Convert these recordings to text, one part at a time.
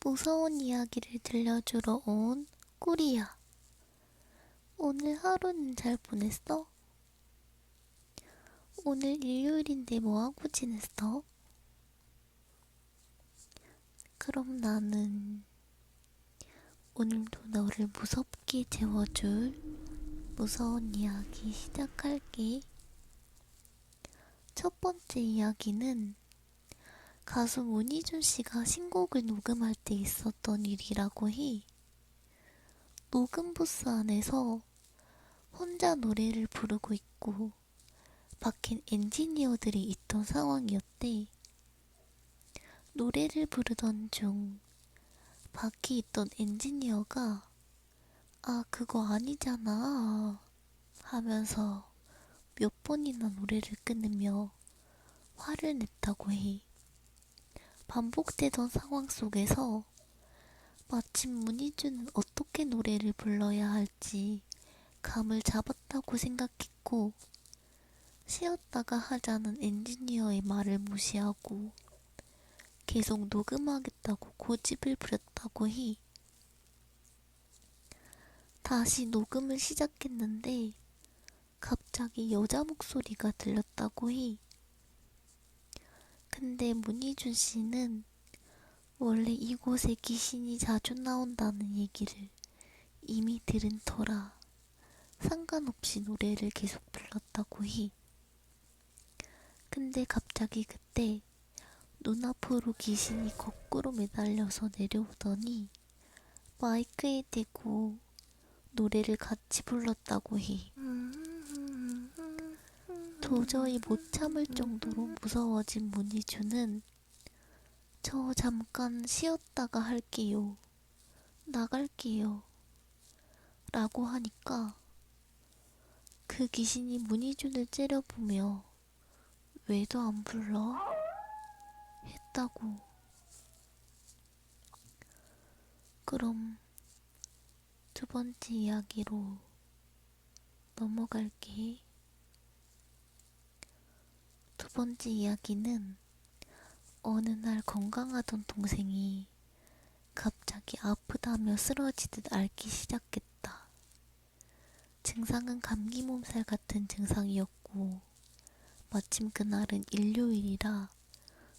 무서운 이야기를 들려주러 온 꾸리야. 오늘 하루는 잘 보냈어? 오늘 일요일인데 뭐하고 지냈어? 그럼 나는 오늘도 너를 무섭게 재워줄 무서운 이야기 시작할게. 첫 번째 이야기는 가수 문희준 씨가 신곡을 녹음할 때 있었던 일이라고 해. 녹음 부스 안에서 혼자 노래를 부르고 있고 밖엔 엔지니어들이 있던 상황이었대. 노래를 부르던 중 밖에 있던 엔지니어가 그거 아니잖아 하면서 몇 번이나 노래를 끊으며 화를 냈다고 해. 반복되던 상황 속에서 마침 문희준은 어떻게 노래를 불러야 할지 감을 잡았다고 생각했고 쉬었다가 하자는 엔지니어의 말을 무시하고 계속 녹음하겠다고 고집을 부렸다고 해. 다시 녹음을 시작했는데 갑자기 여자 목소리가 들렸다고 해. 근데 문희준 씨는 원래 이곳에 귀신이 자주 나온다는 얘기를 이미 들은 터라 상관없이 노래를 계속 불렀다고 해. 근데 갑자기 그때 눈앞으로 귀신이 거꾸로 매달려서 내려오더니 마이크에 대고 노래를 같이 불렀다고 해. 도저히 못 참을 정도로 무서워진 문희준은 저 잠깐 쉬었다가 할게요. 나갈게요. 라고 하니까 그 귀신이 문희준을 째려보며 왜도 안 불러? 했다고. 그럼 두 번째 이야기로 넘어갈게. 두 번째 이야기는 어느 날 건강하던 동생이 갑자기 아프다며 쓰러지듯 앓기 시작했다. 증상은 감기 몸살 같은 증상이었고 마침 그날은 일요일이라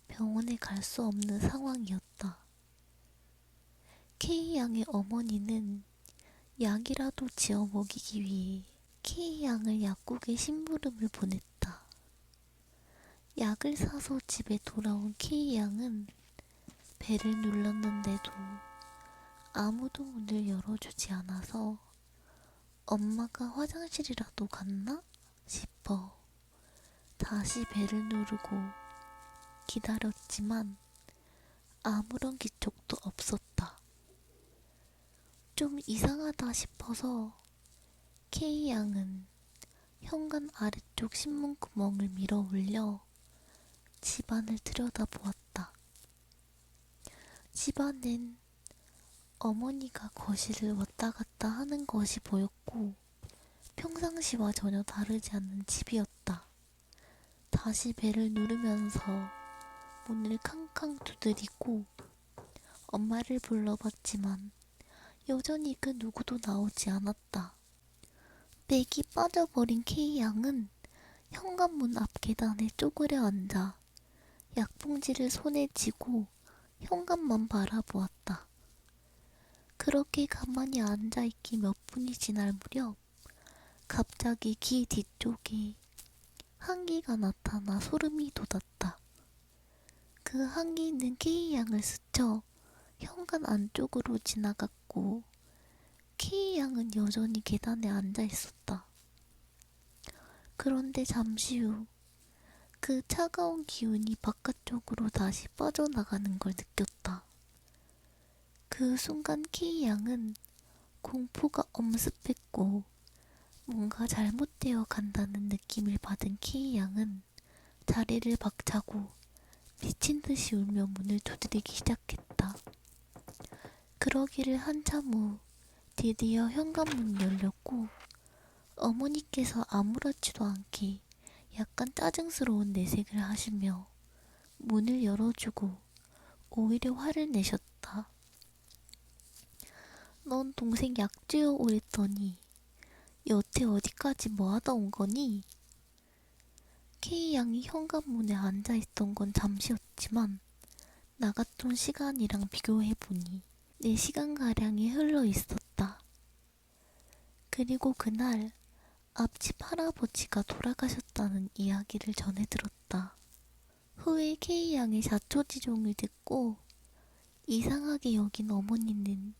병원에 갈 수 없는 상황이었다. K양의 어머니는 약이라도 지어 먹이기 위해 K양을 약국에 심부름을 보냈다. 약을 사서 집에 돌아온 K양은 배를 눌렀는데도 아무도 문을 열어주지 않아서 엄마가 화장실이라도 갔나 싶어 다시 배를 누르고 기다렸지만 아무런 기척도 없었다. 좀 이상하다 싶어서 K양은 현관 아래쪽 신문구멍을 밀어 올려 집안을 들여다보았다. 집안엔 어머니가 거실을 왔다 갔다 하는 것이 보였고 평상시와 전혀 다르지 않는 집이었다. 다시 배를 누르면서 문을 캉캉 두드리고 엄마를 불러봤지만 여전히 그 누구도 나오지 않았다. 맥이 빠져버린 K양은 현관문 앞 계단에 쪼그려 앉아 약봉지를 손에 쥐고 현관만 바라보았다. 그렇게 가만히 앉아있기 몇 분이 지날 무렵 갑자기 귀 뒤쪽에 한기가 나타나 소름이 돋았다. 그 한기는 K양을 스쳐 현관 안쪽으로 지나갔고 K양은 여전히 계단에 앉아있었다. 그런데 잠시 후 그 차가운 기운이 바깥쪽으로 다시 빠져나가는 걸 느꼈다. 그 순간 K양은 공포가 엄습했고 뭔가 잘못되어 간다는 느낌을 받은 K양은 자리를 박차고 미친듯이 울며 문을 두드리기 시작했다. 그러기를 한참 후 드디어 현관문이 열렸고 어머니께서 아무렇지도 않게 약간 짜증스러운 내색을 하시며 문을 열어주고 오히려 화를 내셨다. 넌 동생 약주여 오랬더니 여태 어디까지 뭐하다 온 거니? K 양이 현관문에 앉아있던 건 잠시였지만 나갔던 시간이랑 비교해보니 4시간가량이 흘러 있었다. 그리고 그날 앞집 할아버지가 돌아가셨다는 이야기를 전해 들었다. 후에 K 양의 자초지종을 듣고 이상하게 여긴 어머니는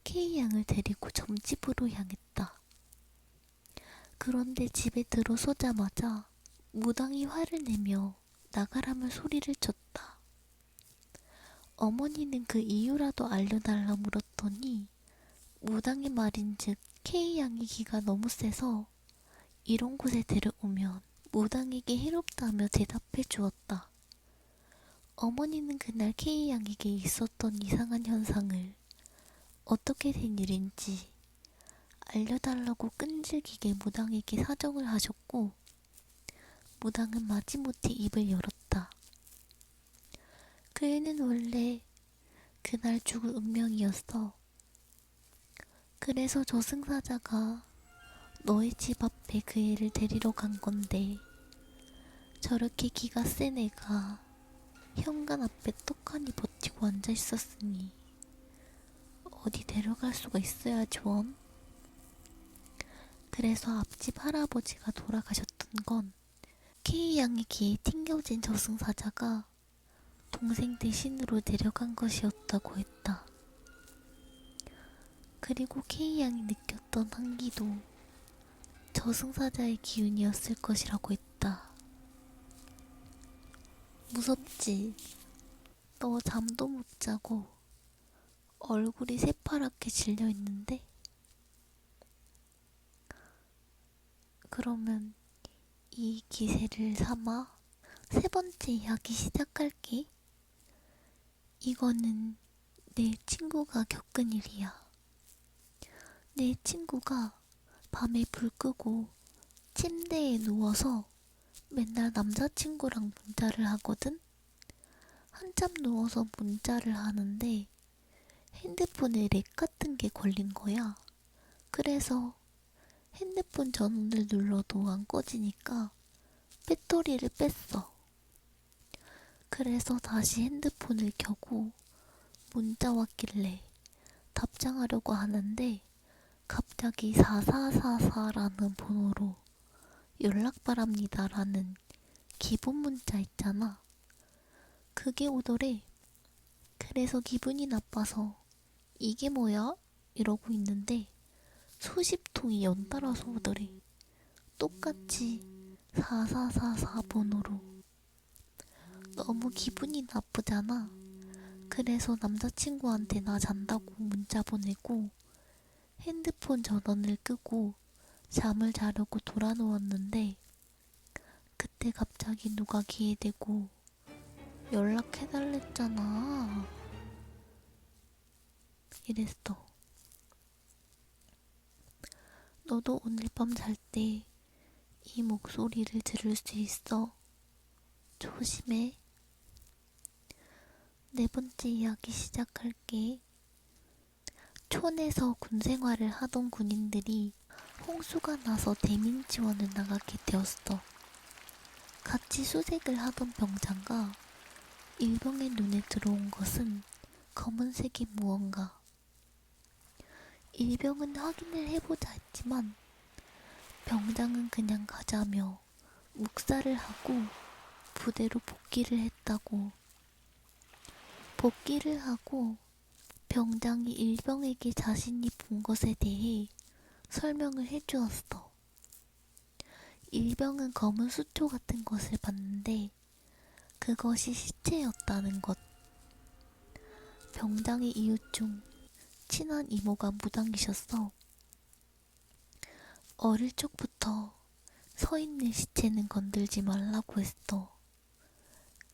K 양을 데리고 점집으로 향했다. 그런데 집에 들어서자마자 무당이 화를 내며 나가라며 소리를 쳤다. 어머니는 그 이유라도 알려달라 물었더니 무당의 말인즉 K 양의 기가 너무 세서 이런 곳에 데려오면 무당에게 해롭다며 대답해 주었다. 어머니는 그날 K 양에게 있었던 이상한 현상을 어떻게 된 일인지 알려달라고 끈질기게 무당에게 사정을 하셨고 무당은 마지못해 입을 열었다. 그 애는 원래 그날 죽을 운명이었어. 그래서 저승사자가 너의 집 앞에 그 애를 데리러 간 건데 저렇게 기가 센 애가 현관 앞에 떡하니 버티고 앉아 있었으니 어디 데려갈 수가 있어야지 원. 그래서 앞집 할아버지가 돌아가셨던 건 K 양의 귀에 튕겨진 저승사자가 동생 대신으로 데려간 것이었다고 했다. 그리고 K 양이 느꼈던 한기도 저승사자의 기운이었을 것이라고 했다. 무섭지? 너 잠도 못 자고 얼굴이 새파랗게 질려 있는데? 그러면 이 기세를 삼아 세 번째 이야기 시작할게. 이거는 내 친구가 겪은 일이야. 내 친구가 밤에 불 끄고 침대에 누워서 맨날 남자친구랑 문자를 하거든? 한참 누워서 문자를 하는데 핸드폰에 렉 같은 게 걸린 거야. 그래서 핸드폰 전원을 눌러도 안 꺼지니까 배터리를 뺐어. 그래서 다시 핸드폰을 켜고 문자 왔길래 답장하려고 하는데 갑자기 4444라는 번호로 연락 바랍니다 라는 기본 문자 있잖아. 그게 오더래. 그래서 기분이 나빠서 이게 뭐야? 이러고 있는데 수십 통이 연달아서 오더래. 똑같이 4444 번호로. 너무 기분이 나쁘잖아. 그래서 남자친구한테 나 잔다고 문자 보내고 핸드폰 전원을 끄고 잠을 자려고 돌아 누웠는데 그때 갑자기 누가 귀에 대고 연락해달랬잖아. 이랬어. 너도 오늘 밤 잘 때 이 목소리를 들을 수 있어. 조심해. 네 번째 이야기 시작할게. 촌에서 군 생활을 하던 군인들이 홍수가 나서 대민 지원을 나가게 되었어. 같이 수색을 하던 병장과 일병의 눈에 들어온 것은 검은색의 무언가. 일병은 확인을 해보자 했지만 병장은 그냥 가자며 묵사를 하고 부대로 복귀를 했다고. 복귀를 하고 병장이 일병에게 자신이 본 것에 대해 설명을 해주었어. 일병은 검은 수초 같은 것을 봤는데 그것이 시체였다는 것. 병장의 이웃 중 친한 이모가 무당이셨어. 어릴 적부터 서 있는 시체는 건들지 말라고 했어.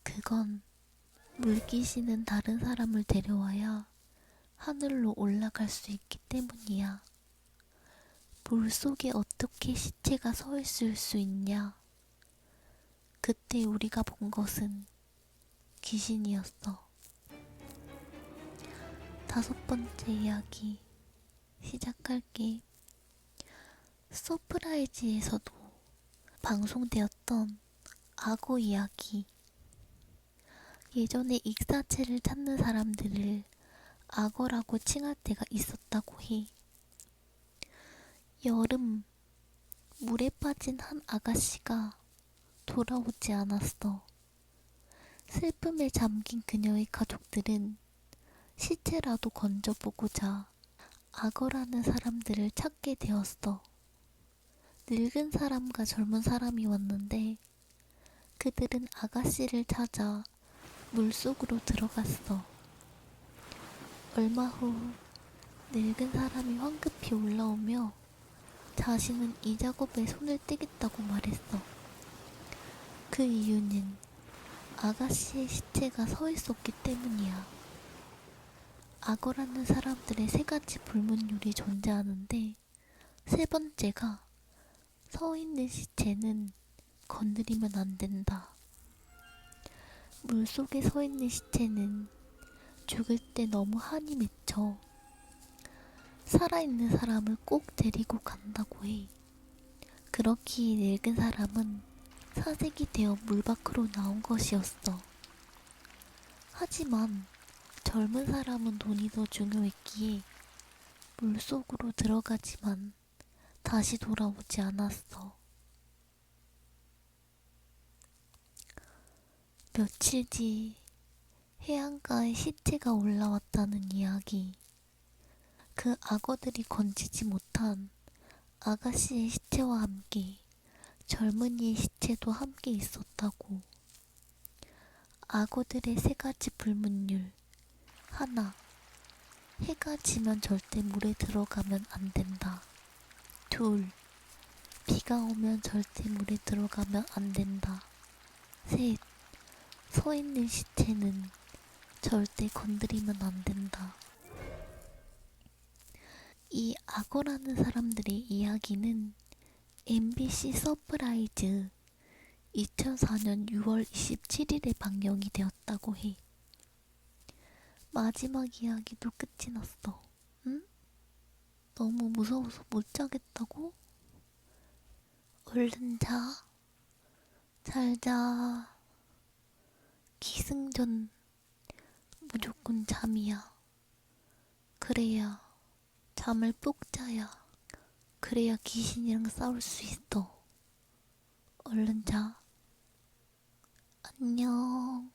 그건 물귀신은 다른 사람을 데려와야 하늘로 올라갈 수 있기 때문이야. 물속에 어떻게 시체가 서 있을 수 있냐? 그때 우리가 본 것은 귀신이었어. 다섯 번째 이야기. 시작할게. 서프라이즈에서도 방송되었던 악어 이야기. 예전에 익사체를 찾는 사람들을 악어라고 칭할 때가 있었다고 해. 여름, 물에 빠진 한 아가씨가 돌아오지 않았어. 슬픔에 잠긴 그녀의 가족들은 시체라도 건져보고자 악어라는 사람들을 찾게 되었어. 늙은 사람과 젊은 사람이 왔는데 그들은 아가씨를 찾아 물속으로 들어갔어. 얼마 후 늙은 사람이 황급히 올라오며 자신은 이 작업에 손을 떼겠다고 말했어. 그 이유는 아가씨의 시체가 서 있었기 때문이야. 악어라는 사람들의 세 가지 불문율이 존재하는데 세 번째가 서 있는 시체는 건드리면 안 된다. 물속에 서 있는 시체는 죽을 때 너무 한이 맺혀 살아있는 사람을 꼭 데리고 간다고 해. 그렇기에 늙은 사람은 사색이 되어 물 밖으로 나온 것이었어. 하지만 젊은 사람은 돈이 더 중요했기에 물속으로 들어가지만 다시 돌아오지 않았어. 며칠 뒤 해안가에 시체가 올라왔다는 이야기. 그 악어들이 건지지 못한 아가씨의 시체와 함께 젊은이의 시체도 함께 있었다고. 악어들의 세 가지 불문율. 하나, 해가 지면 절대 물에 들어가면 안 된다. 둘, 비가 오면 절대 물에 들어가면 안 된다. 셋, 서 있는 시체는 절대 건드리면 안 된다. 이 악어라는 사람들의 이야기는 MBC 서프라이즈 2004년 6월 27일에 방영이 되었다고 해. 마지막 이야기도 끝이 났어. 응? 너무 무서워서 못 자겠다고? 얼른 자. 잘 자. 기승전 무조건 잠이야. 그래야 잠을 푹 자야. 그래야 귀신이랑 싸울 수 있어. 얼른 자. 안녕.